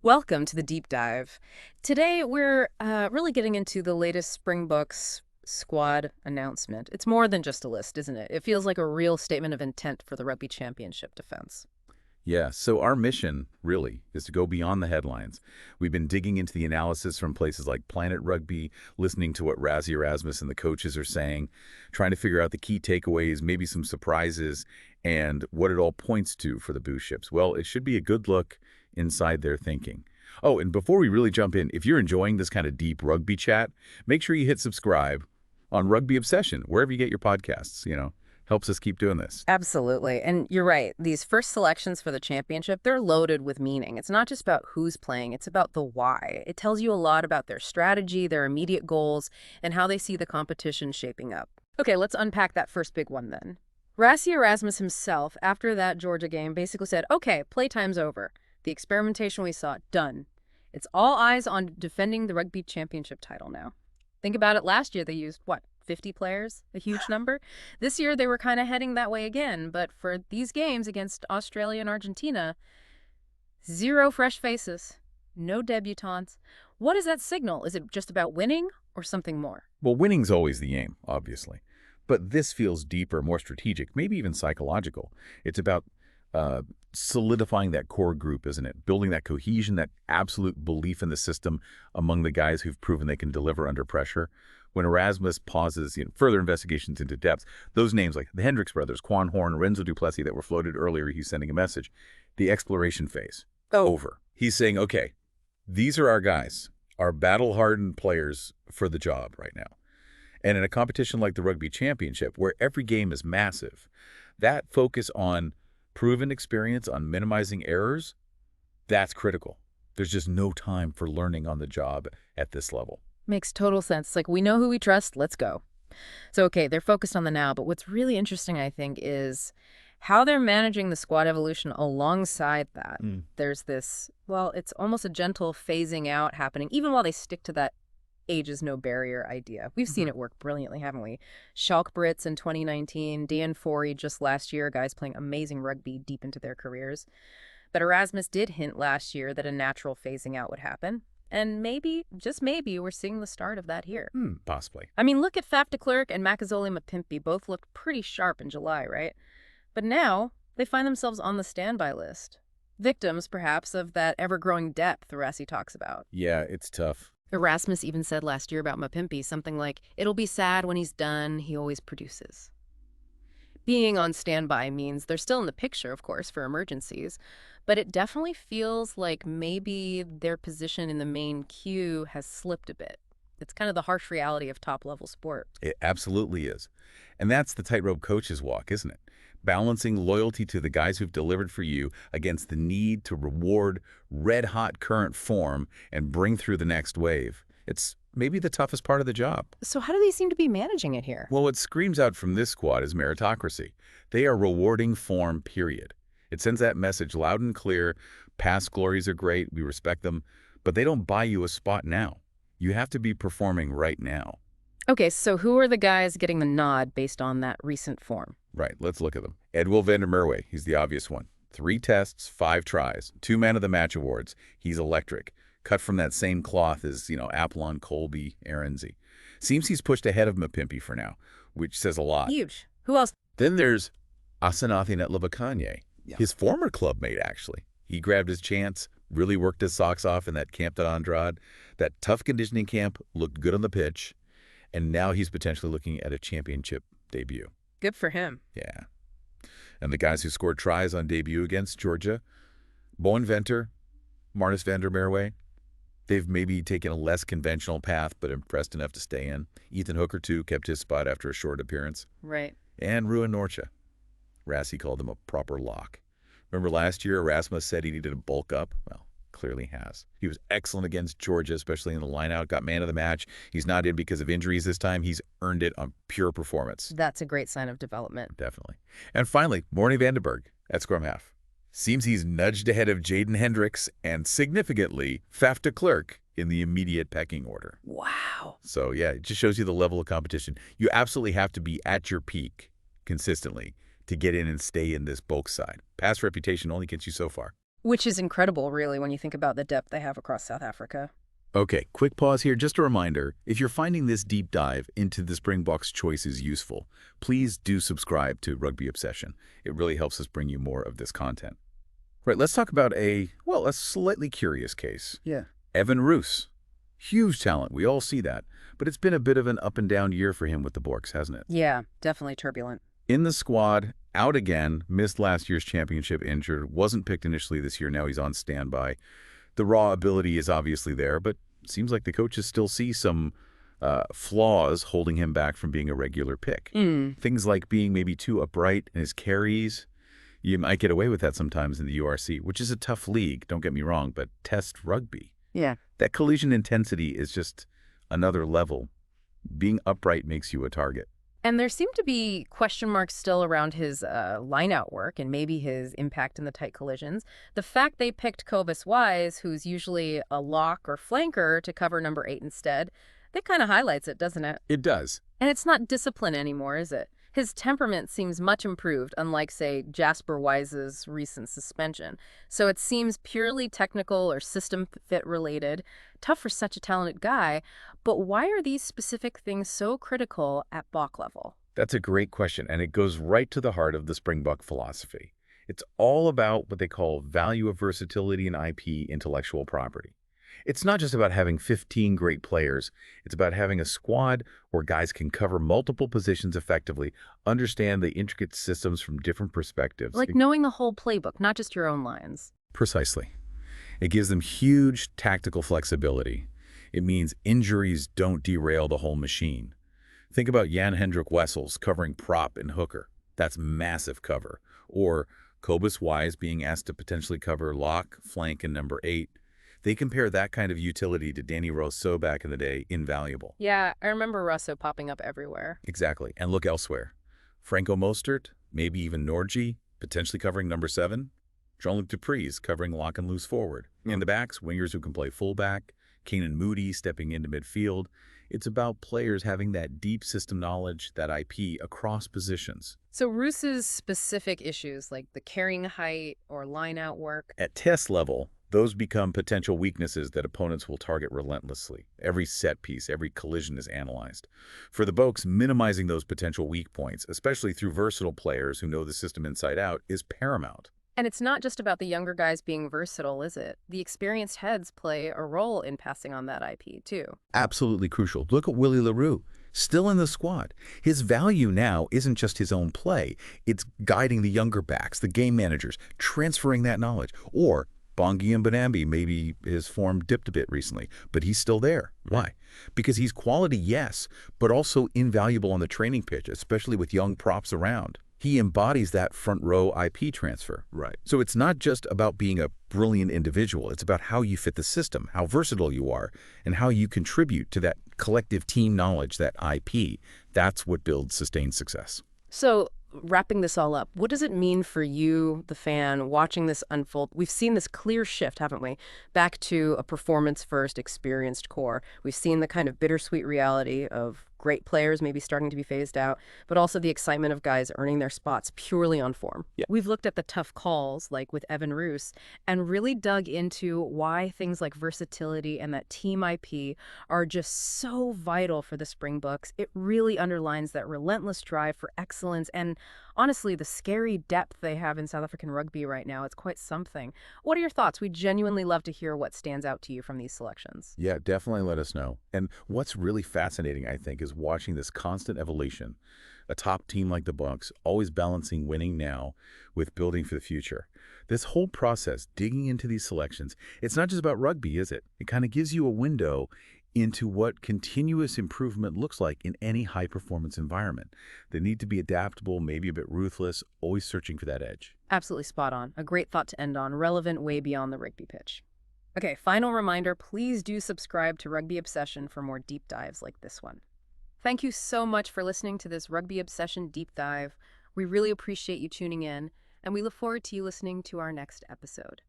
Welcome to the deep dive. Today we're really getting into the latest Springboks squad announcement. It's more than just a list, isn't it? It feels like a real statement of intent for the Rugby Championship defense. Yeah, so our mission, really, is to go beyond the headlines. We've been digging into the analysis from places like Planet Rugby, listening to what Rassie Erasmus and the coaches are saying, trying to figure out the key takeaways, maybe some surprises, and what it all points to for the boost ships. Well, it should be a good look inside their thinking. Oh, and before we really jump in, if you're enjoying this kind of deep rugby chat, make sure you hit subscribe on Rugby Obsession, wherever you get your podcasts. Helps us keep doing this. Absolutely. And you're right. These first selections for the championship, they're loaded with meaning. It's not just about who's playing, it's about the why. It tells you a lot about their strategy, their immediate goals, and how they see the competition shaping up. Okay, let's unpack that first big one then. Rassie Erasmus himself, after that Georgia game, basically said, okay, playtime's over. The experimentation we saw, done. It's all eyes on defending the Rugby Championship title now. Think about it, last year they used, what, 50 players? A huge number? This year they were kind of heading that way again, but for these games against Australia and Argentina, zero fresh faces, no debutantes. What does that signal? Is it just about winning or something more? Well, winning's always the aim, obviously. But this feels deeper, more strategic, maybe even psychological. It's about solidifying that core group, isn't it? Building that cohesion, that absolute belief in the system among the guys who've proven they can deliver under pressure. When Erasmus pauses further investigations into depth, those names like the Hendricks brothers, Quan Horn, Renzo Duplessis that were floated earlier, he's sending a message. The exploration phase, over. He's saying, okay, these are our guys, our battle-hardened players for the job right now. And in a competition like the Rugby Championship, where every game is massive, that focus on proven experience, on minimizing errors, that's critical. There's just no time for learning on the job at this level. Makes total sense. Like, we know who we trust, let's go. So, okay, they're focused on the now, but what's really interesting, I think, is how they're managing the squad evolution alongside that. There's this, well, it's almost a gentle phasing out happening, even while they stick to that age is no barrier idea. We've seen it work brilliantly, haven't we? Schalk Brits in 2019, Dan Forey just last year, guys playing amazing rugby deep into their careers. But Erasmus did hint last year that a natural phasing out would happen. And maybe, just maybe, we're seeing the start of that here. Possibly. I mean, look at Klerk and Makazole Mapimpi. Both looked pretty sharp in July, right? But now, they find themselves on the standby list. Victims, perhaps, of that ever-growing depth Rassie talks about. Yeah, it's tough. Erasmus even said last year about Mapimpi something like, it'll be sad when he's done, he always produces. Being on standby means they're still in the picture, of course, for emergencies, but it definitely feels like maybe their position in the main queue has slipped a bit. It's kind of the harsh reality of top-level sport. It absolutely is. And that's the tightrope coach's walk, isn't it? Balancing loyalty to the guys who've delivered for you against the need to reward red-hot current form and bring through the next wave. It's maybe the toughest part of the job. So how do they seem to be managing it here? Well, what screams out from this squad is meritocracy. They are rewarding form, period. It sends that message loud and clear. Past glories are great, we respect them, but they don't buy you a spot now. You have to be performing right now. Okay, so who are the guys getting the nod based on that recent form? Right, let's look at them. Edwill van der Merwe, he's the obvious one. 3 tests, 5 tries, 2 Man of the Match awards. He's electric. Cut from that same cloth as, Apollon, Colby, Aronzi. Seems he's pushed ahead of Mapimpi for now, which says a lot. Huge. Who else? Then there's Asanathi Netlevakanye, his former club mate, actually. He grabbed his chance, really worked his socks off in that Camp de Andrade. That tough conditioning camp, looked good on the pitch, and now he's potentially looking at a championship debut. Good for him. Yeah. And the guys who scored tries on debut against Georgia, Bowen Venter, Marnus van der Merwe, they've maybe taken a less conventional path, but impressed enough to stay in. Ethan Hooker, too, kept his spot after a short appearance. Right. And Ruan Norcha. Rassie called him a proper lock. Remember last year, Erasmus said he needed to bulk up? Well, clearly has. He was excellent against Georgia, especially in the lineout, got man of the match. He's not in because of injuries this time. He's earned it on pure performance. That's a great sign of development. Definitely. And finally, Morny Vandenberg at scrum half. Seems he's nudged ahead of Jaden Hendricks and significantly Faf de Klerk in the immediate pecking order. Wow. So yeah, it just shows you the level of competition. You absolutely have to be at your peak consistently to get in and stay in this bulk side. Past reputation only gets you so far. Which is incredible, really, when you think about the depth they have across South Africa. Okay, quick pause here. Just a reminder, if you're finding this deep dive into the Springboks choices useful, please do subscribe to Rugby Obsession. It really helps us bring you more of this content. Right, let's talk about a slightly curious case. Yeah. Evan Roose. Huge talent, we all see that. But it's been a bit of an up and down year for him with the Borks, hasn't it? Yeah, definitely turbulent. In the squad, out again, missed last year's championship injured, wasn't picked initially this year, now he's on standby. The raw ability is obviously there, but it seems like the coaches still see some flaws holding him back from being a regular pick. Things like being maybe too upright in his carries. You might get away with that sometimes in the URC, which is a tough league, don't get me wrong, but test rugby. Yeah. That collision intensity is just another level. Being upright makes you a target. And there seem to be question marks still around his line-out work and maybe his impact in the tight collisions. The fact they picked Kovas Wise, who's usually a lock or flanker, to cover number 8 instead, that kind of highlights it, doesn't it? It does. And it's not discipline anymore, is it? His temperament seems much improved, unlike, say, Jasper Wise's recent suspension. So it seems purely technical or system fit related. Tough for such a talented guy. But why are these specific things so critical at Bok level? That's a great question, and it goes right to the heart of the Springbok philosophy. It's all about what they call value of versatility and IP intellectual property. It's not just about having 15 great players. It's about having a squad where guys can cover multiple positions effectively, understand the intricate systems from different perspectives. Like knowing the whole playbook, not just your own lines. Precisely. It gives them huge tactical flexibility. It means injuries don't derail the whole machine. Think about Jan Hendrik Wessels covering prop and hooker. That's massive cover. Or Kovas Wise being asked to potentially cover lock, flank, and number 8. They compare that kind of utility to Danny Rousseau back in the day, invaluable. Yeah, I remember Rousseau popping up everywhere. Exactly. And look elsewhere. Franco Mostert, maybe even Norgie, potentially covering number 7. Jean-Luc Dupreez covering lock and loose forward. In the backs, wingers who can play fullback. Keenan Moody stepping into midfield. It's about players having that deep system knowledge, that IP, across positions. So Roose's specific issues, like the carrying height or line-out work. At test level, those become potential weaknesses that opponents will target relentlessly. Every set piece, every collision is analyzed. For the Boks, minimizing those potential weak points, especially through versatile players who know the system inside out, is paramount. And it's not just about the younger guys being versatile, is it? The experienced heads play a role in passing on that IP, too. Absolutely crucial. Look at Willie Leroux, still in the squad. His value now isn't just his own play. It's guiding the younger backs, the game managers, transferring that knowledge. Or Bongi and Bonambi, maybe his form dipped a bit recently, but he's still there. Why? Because he's quality, yes, but also invaluable on the training pitch, especially with young props around. He embodies that front row IP transfer. Right. So it's not just about being a brilliant individual. It's about how you fit the system, how versatile you are, and how you contribute to that collective team knowledge, that IP. That's what builds sustained success. So wrapping this all up, what does it mean for you, the fan, watching this unfold? We've seen this clear shift, haven't we, back to a performance-first, experienced core. We've seen the kind of bittersweet reality of great players maybe starting to be phased out, but also the excitement of guys earning their spots purely on form. Yeah. We've looked at the tough calls, like with Evan Roose, and really dug into why things like versatility and that team IP are just so vital for the Springboks. It really underlines that relentless drive for excellence and, honestly, the scary depth they have in South African rugby right now. It's quite something. What are your thoughts? We genuinely love to hear what stands out to you from these selections. Yeah, definitely let us know. And what's really fascinating, I think, is watching this constant evolution. A top team like the Bucks, always balancing winning now with building for the future. This whole process, digging into these selections, it's not just about rugby, is it? It kind of gives you a window into what continuous improvement looks like in any high-performance environment. They need to be adaptable, maybe a bit ruthless, always searching for that edge. Absolutely spot on. A great thought to end on, relevant way beyond the rugby pitch. Okay, final reminder, please do subscribe to Rugby Obsession for more deep dives like this one. Thank you so much for listening to this Rugby Obsession deep dive. We really appreciate you tuning in, and we look forward to you listening to our next episode.